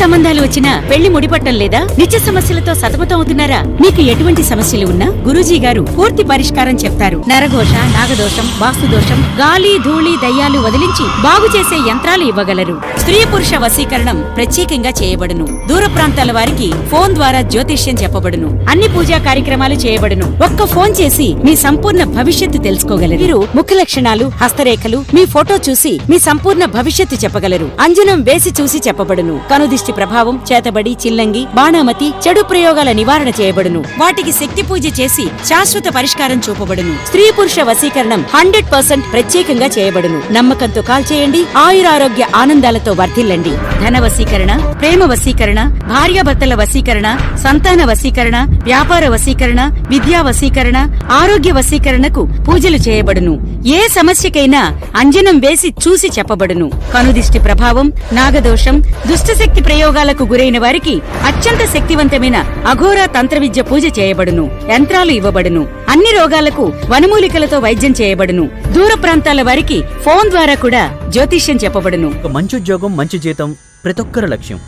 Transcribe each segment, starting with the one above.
సంబంధాలు వచ్చినా పెళ్లి ముడిపట్టం లేదా? నిత్య సమస్యలతో సతమతం అవుతున్నారా? మీకు ఎటువంటి సమస్యలు ఉన్నా గురూజీ గారు పూర్తి పరిష్కారం చెప్తారు. నరఘోష, నాగదోషం, వాస్తుదోషం, గాలి ధూళి దయ్యాలు వదిలించి బాగు చేసే యంత్రాలు ఇవ్వగలరు. స్త్రీ పురుష వశీకరణం ప్రత్యేకంగా చేయబడును. దూర ప్రాంతాల వారికి ఫోన్ ద్వారా జ్యోతిష్యం చెప్పబడును. అన్ని పూజా కార్యక్రమాలు చేయబడును. ఒక్క ఫోన్ చేసి మీ సంపూర్ణ భవిష్యత్తు తెలుసుకోగలరు. మీరు ముఖ లక్షణాలు, హస్తరేఖలు, మీ ఫోటో చూసి మీ సంపూర్ణ భవిష్యత్తు చెప్పగలరు. అంజనం వేసి చూసి చెప్పబడును. కనుదిష్టి ప్రభావం, చేతబడి, చిల్లంగి, బాణామతి, చెడు ప్రయోగాల నివారణ చేయబడును. వాటికి శక్తి పూజ చేసి శాశ్వత పరిష్కారం చూపబడును. స్త్రీ పురుష వశీకరణం 100% ప్రత్యేకంగా చేయబడును. నమ్మకంతో కాల్ చేయండి. ఆయురారోగ్య ఆనందాలతో వర్ధిల్లండి. ధన వశీకరణ, ప్రేమ వశీకరణ, భార్యాభర్తల వశీకరణ, సంతాన వశీకరణ, వ్యాపార వశీకరణ, విద్యా వశీకరణ, ఆరోగ్య వశీకరణకు పూజలు చేయబడును. ఏ సమస్యకైనా అంజనం వేసి చూసి చెప్పబడును. కనుదిష్టి ప్రభావం, నాగదోషం, దుష్టశక్తి ప్రయోగాలకు గురైన వారికి అత్యంత శక్తివంతమైన అఘోరా తంత్ర విద్య పూజ చేయబడును. యంత్రాలు ఇవ్వబడును. అన్ని రోగాలకు వనమూలికలతో వైద్యం చేయబడును. దూర ప్రాంతాల వారికి ఫోన్ ద్వారా కూడా జ్యోతిష్యం చెప్పబడును. ఒక మంచి ఉద్యోగం, మంచి జీతం ప్రతి ఒక్కరి లక్ష్యం.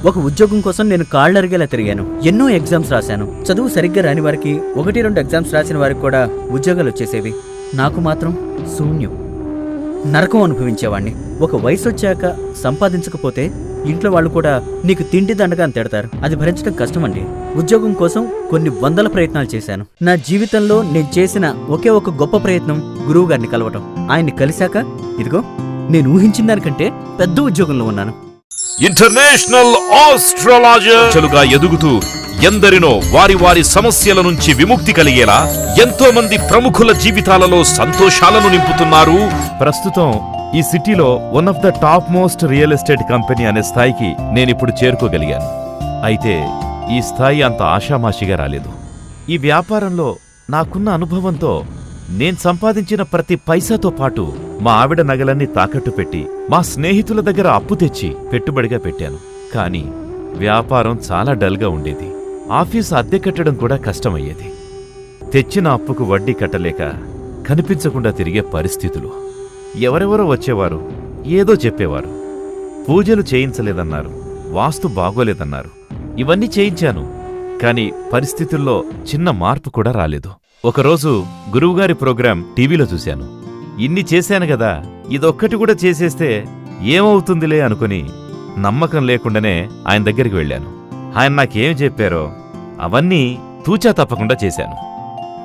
ఒక ఉద్యోగం కోసం నేను కాళ్ళరిగేలా తిరిగాను. ఎన్నో ఎగ్జామ్స్ రాశాను. చదువు సరిగ్గా రాని వారికి 1-2 ఎగ్జామ్స్ రాసిన వారికి కూడా ఉద్యోగాలు వచ్చేసేవి. నాకు మాత్రం శూన్యం, నరకం అనుభవించేవాణ్ణి. ఒక వయసు వచ్చాక సంపాదించకపోతే ఇంట్లో వాళ్ళు కూడా నీకు తిండి దండగా అని తిడతారు. అది భరించడం కష్టమండి. ఉద్యోగం కోసం కొన్ని వందల ప్రయత్నాలు చేశాను. నా జీవితంలో నేను చేసిన ఒకే ఒక గొప్ప ప్రయత్నం గురువు గారిని కలవటం. ఆయన్ని కలిశాక ఇదిగో నేను ఊహించిన దానికంటే పెద్ద ఉద్యోగంలో ఉన్నాను. ఇంటర్నేషనల్ ఆస్ట్రాలజర్లుగా ఎదుగుతూ ఎందరినో వారి వారి సమస్యల నుంచి విముక్తి కలిగేలా ఎంతో మంది ప్రముఖుల జీవితాలలో సంతోషాలను నింపుతున్నారు. ప్రస్తుతం ఈ సిటీలో one of the top most real estate company అనే స్థాయికి నేనిప్పుడు చేరుకోగలిగాను. అయితే ఈ స్థాయి అంత ఆషామాషిగా రాలేదు. ఈ వ్యాపారంలో నాకున్న అనుభవంతో నేను సంపాదించిన ప్రతి పైసాతో పాటు మా ఆవిడ నగలన్నీ తాకట్టు పెట్టి మా స్నేహితుల దగ్గర అప్పు తెచ్చి పెట్టుబడిగా పెట్టాను. కానీ వ్యాపారం చాలా డల్గా ఉండేది. ఆఫీసు అద్దె కట్టడం కూడా కష్టమయ్యేది. తెచ్చిన అప్పుకు వడ్డీ కట్టలేక కనిపించకుండా తిరిగే పరిస్థితులు. ఎవరెవరో వచ్చేవారు, ఏదో చెప్పేవారు. పూజలు చేయించలేదన్నారు, వాస్తు బాగోలేదన్నారు. ఇవన్నీ చేయించాను, కాని పరిస్థితుల్లో చిన్న మార్పు కూడా రాలేదు. ఒకరోజు గురువుగారి ప్రోగ్రాం టీవీలో చూశాను. ఇన్ని చేశాను గదా, ఇదొక్కటి కూడా చేసేస్తే ఏమవుతుందిలే అనుకుని నమ్మకం లేకుండానే ఆయన దగ్గరికి వెళ్ళాను. ఆయన నాకేం చెప్పారో అవన్నీ తూచా తప్పకుండా చేశాను.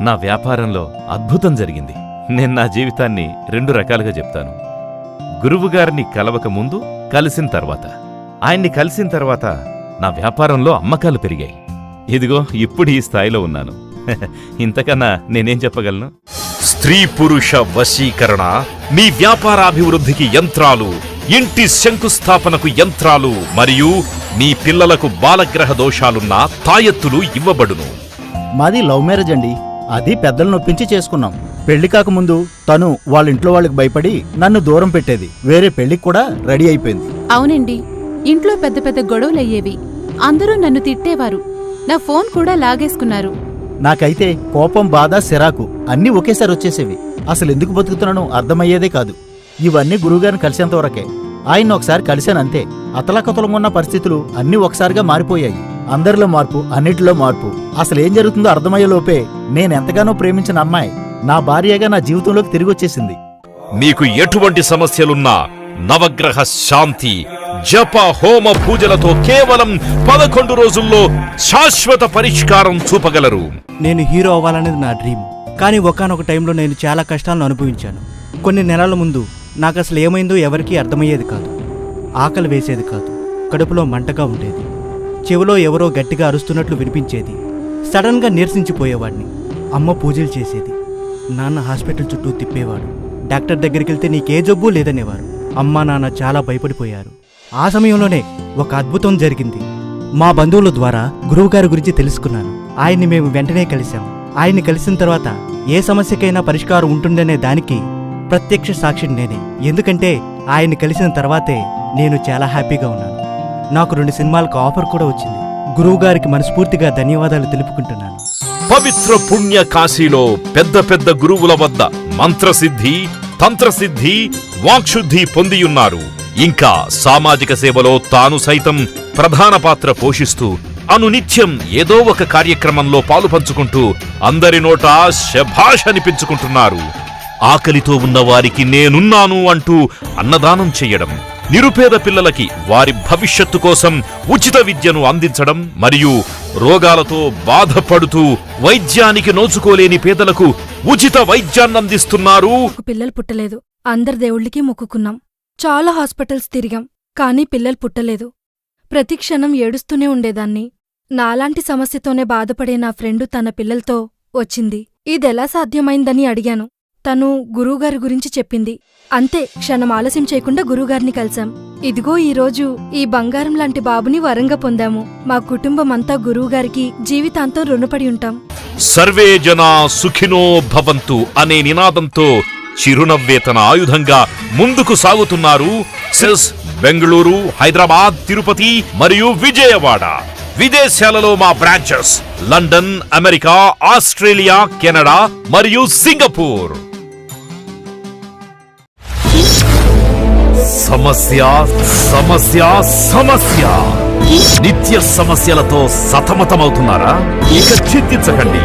నా వ్యాపారంలో అద్భుతం జరిగింది. నేను నా జీవితాన్ని 2 రకాలుగా చెప్తాను. గురువుగారిని కలవక ముందు, కలిసిన తర్వాత. ఆయన్ని కలిసిన తర్వాత నా వ్యాపారంలో అమ్మకాలు పెరిగాయి. ఇదిగో ఇప్పుడు ఈ స్థాయిలో ఉన్నాను. ఇంతకన్నా నేనేం చెప్పగలను? స్త్రీ పురుష వశీకరణ, మీ వ్యాపారాభివృద్ధికి యంత్రాలు, ఇంటి శంకుస్థాపనకు యంత్రాలు మరియు మీ పిల్లలకు బాలగ్రహ దోషాలున్న తాయెత్తులు ఇవ్వబడును. మాది లవ్ మ్యారేజ్ అండి. అది పెద్దలు నొప్పించి చేసుకున్నాం. పెళ్లి కాకముందు తను వాళ్ళ ఇంట్లో వాళ్ళకి భయపడి నన్ను దూరం పెట్టేది. వేరే పెళ్లికి కూడా రెడీ అయిపోయింది. అవునండి, ఇంట్లో పెద్ద పెద్ద గొడవలయ్యేవి. అందరూ నన్ను తిట్టేవారు. నా ఫోన్ కూడా లాగేసుకున్నారు. నాకైతే కోపం, బాధ, సిరాకు అన్నీ ఒకేసారి వచ్చేసేవి. అసలు ఎందుకు బతుకుతున్నానో అర్థమయ్యేదే కాదు. ఇవన్నీ గురువుగారిని కలిసేంతవరకే. ఆయన్ని ఒకసారి కలిశానంతే. అతలాకతలంగా ఉన్న పరిస్థితులు అన్నీ ఒకసారిగా మారిపోయాయి. అందరిలో మార్పు, అన్నిటిలో మార్పు. అసలేం జరుగుతుందో అర్థమయ్యేలోపే నేనెంతగానో ప్రేమించిన అమ్మాయి నా భార్యగా నా జీవితంలోకి తిరిగొచ్చేసింది. మీకు ఎటువంటి సమస్యలున్నా నవగ్రహ శాంతి, జప, హోమ, పూజలతో కేవలం 11 రోజుల్లో శాశ్వత పరిష్కారం చూపగలరు. నేను హీరో అవ్వాలనేది నా డ్రీమ్. కానీ ఒకానొక టైంలో నేను చాలా కష్టాలను అనుభవించాను. కొన్ని నెలల ముందు నాకు అసలు ఏమైందో ఎవరికీ అర్థమయ్యేది కాదు. ఆకలి వేసేది కాదు, కడుపులో మంటగా ఉండేది. చెవిలో ఎవరో గట్టిగా అరుస్తున్నట్లు వినిపించేది. సడన్గా నీరసించిపోయేవాడిని. అమ్మ పూజలు చేసేది, నాన్న హాస్పిటల్ చుట్టూ తిప్పేవాడు. డాక్టర్ దగ్గరికి వెళ్తే నీకే జబ్బు లేదనేవారు. అమ్మా నాన్న చాలా భయపడిపోయారు. ఆ సమయంలోనే ఒక అద్భుతం జరిగింది. మా బంధువుల ద్వారా గురువుగారి గురించి తెలుసుకున్నాను. ఆయన్ని మేము వెంటనే కలిశాం. ఆయన్ని కలిసిన తర్వాత ఏ సమస్యకైనా పరిష్కారం ఉంటుందనే దానికి ప్రత్యక్ష సాక్షిని నేనే. ఎందుకంటే ఆయన్ని కలిసిన తర్వాతే నేను చాలా హ్యాపీగా ఉన్నాను. నాకు 2 సినిమాలకు ఆఫర్ కూడా వచ్చింది. గురువుగారికి మనస్ఫూర్తిగా ధన్యవాదాలు తెలుపుకుంటున్నాను. పవిత్ర పుణ్య కాశీలో పెద్ద పెద్ద గురువుల వద్ద మంత్రసిద్ధి, తంత్రసిద్ధి, వాక్శుద్ధి పొందియున్నారు. ఇంకా సామాజిక సేవలో తాను సైతం ప్రధాన పాత్ర పోషిస్తూ అనునిత్యం ఏదో ఒక కార్యక్రమంలో పాలు పంచుకుంటూ అందరి నోట శభాష్ అనిపించుకుంటున్నారు. ఆకలితో ఉన్న వారికి నేనున్నాను అంటూ అన్నదానం చెయ్యడం, నిరుపేద పిల్లలకి వారి భవిష్యత్తు కోసం ఉచిత విద్యను అందించడం, మరియు రోగాలతో బాధపడుతూ వైద్యానికి నోచుకోలేని పేదలకు ఉచిత వైద్యాన్నందిస్తున్నారు. పిల్లలు పుట్టలేదు. అందరి దేవుళ్ళకి మొక్కుకున్నాం. చాలా హాస్పిటల్స్ తిరిగాం, కానీ పిల్లలు పుట్టలేదు. ప్రతి క్షణం ఏడుస్తూనే ఉండేదాన్ని. నాలాంటి సమస్యతోనే బాధపడే నా ఫ్రెండు తన పిల్లలతో వచ్చింది. ఇదెలా సాధ్యమైందని అడిగాను. తను గురువుగారి గురించి చెప్పింది. అంతే, క్షణం ఆలస్యం చేయకుండా గురువుగారిని కలిశాం. ఇదిగో ఈరోజు ఈ బంగారం లాంటి బాబుని వరంగా పొందాము. మా కుటుంబమంతా గురువుగారికి జీవితాంతం రుణపడి ఉంటాం. సర్వే జనా సుఖినో భవంతు అనే నినాదంతో చిరునవ్వే తన ఆయుధంగా ముందుకు సాగుతున్నారు సెల్స్ బెంగళూరు, హైదరాబాద్, తిరుపతి మరియు విజయవాడ. విదేశాలలో మా branches London, America, Australia, Canada మరియు సింగపూర్. సమస్య సమస్య సమస్య, నిత్య సమస్యలతో సతమతమవుతున్నారా? ఇక చింతించకండి.